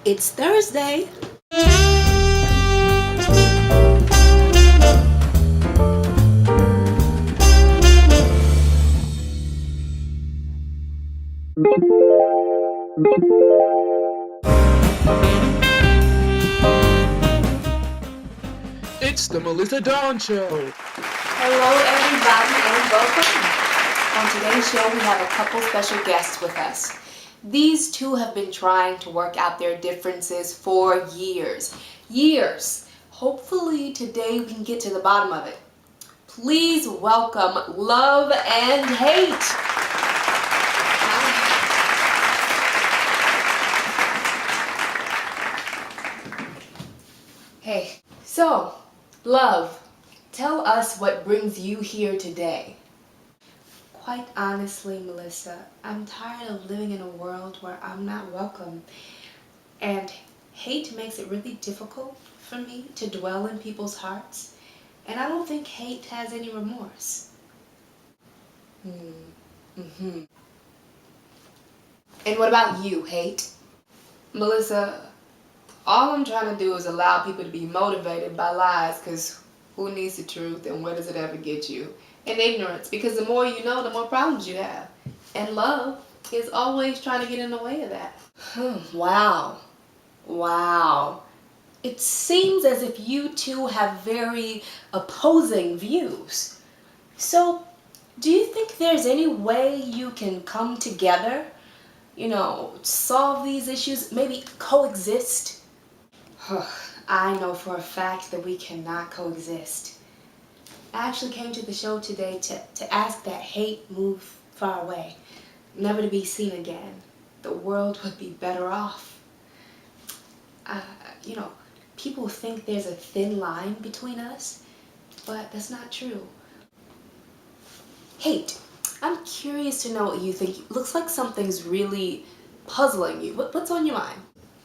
It's Thursday. It's the Melissa Dawn Show. Hello, everybody, and welcome. On today's show, we have a couple special guests with us. These two have been trying to work out their differences for years. Years. Hopefully, today we can get to the bottom of it. Please welcome Love and Hate. Hey, so, Love, tell us what brings you here today. Quite honestly, Melissa, I'm tired of living in a world where I'm not welcome. And hate makes it really difficult for me to dwell in people's hearts. And I don't think hate has any remorse. And what about you, Hate? Melissa, all I'm trying to do is allow people to be motivated by lies, because who needs the truth and where does it ever get you? And ignorance, because the more you know, the more problems you have. And love is always trying to get in the way of that. Wow. It seems as if you two have very opposing views. So, do you think there's any way you can come together? Solve these issues, maybe coexist? I know for a fact that we cannot coexist. I actually came to the show today to ask that hate move far away, never to be seen again. The world would be better off. People think there's a thin line between us, but that's not true. Hate, I'm curious to know what you think. It looks like something's really puzzling you. What's on your mind?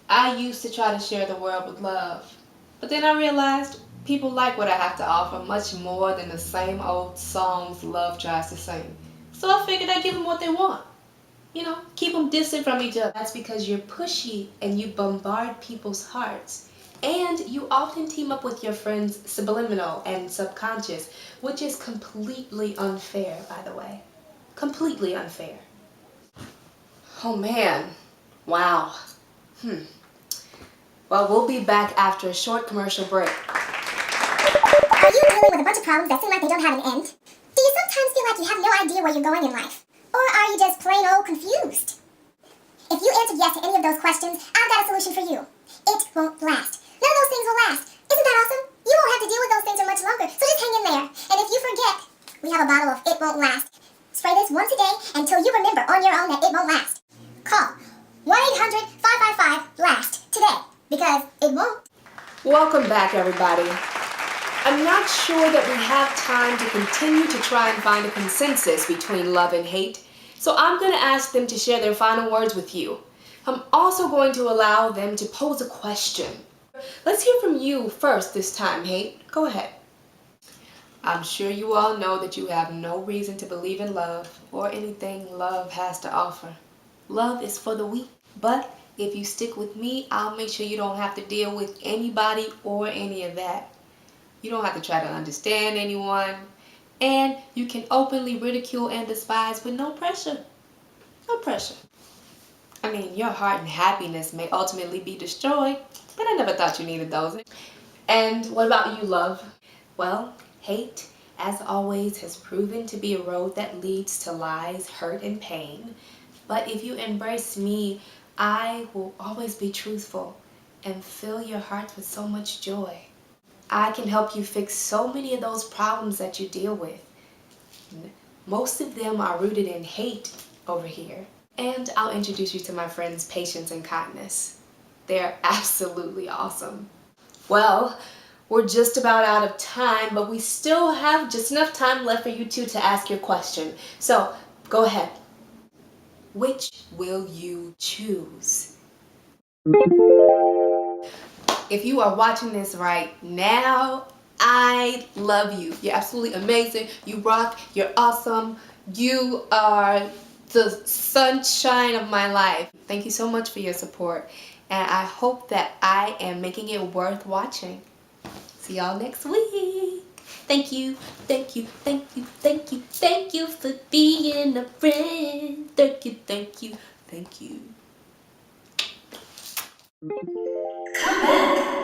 I used to try to share the world with love, but then I realized people like what I have to offer much more than the same old songs love tries to sing. So I figured I'd give them what they want. Keep them distant from each other. That's because you're pushy and you bombard people's hearts. And you often team up with your friends subliminal and subconscious, which is completely unfair, by the way. Completely unfair. Oh man. Wow. Well, we'll be back after a short commercial break. Are you dealing with a bunch of problems that seem like they don't have an end? Do you sometimes feel like you have no idea where you're going in life? Or are you just plain old confused? If you answered yes to any of those questions, I've got a solution for you. It won't last. None of those things will last. Isn't that awesome? You won't have to deal with those things for much longer, so just hang in there. And if you forget, we have a bottle of It Won't Last. Spray this once a day until you remember on your own that it won't last. Call 1-800-555-LAST today, because it won't. Welcome back, everybody. I'm not sure that we have time to continue to try and find a consensus between love and hate, so I'm going to ask them to share their final words with you. I'm also going to allow them to pose a question. Let's hear from you first this time, Hate. Go ahead. I'm sure you all know that you have no reason to believe in love or anything love has to offer. Love is for the weak, but if you stick with me, I'll make sure you don't have to deal with anybody or any of that. You don't have to try to understand anyone, and you can openly ridicule and despise with no pressure. No pressure. I mean, your heart and happiness may ultimately be destroyed, but I never thought you needed those. And what about you, Love? Well, hate, as always, has proven to be a road that leads to lies, hurt, and pain. But if you embrace me, I will always be truthful and fill your hearts with so much joy. I can help you fix so many of those problems that you deal with. Most of them are rooted in hate over here. And I'll introduce you to my friends Patience and Kindness. They're absolutely awesome. Well, we're just about out of time, but we still have just enough time left for you two to ask your question. So, go ahead. Which will you choose? If you are watching this right now, I love you. You're absolutely amazing. You rock. You're awesome. You are the sunshine of my life. Thank you so much for your support. and I hope that I am making it worth watching. See y'all next week. Thank you, thank you, thank you, thank you, thank you for being a friend. Thank you, thank you, thank you. Come back.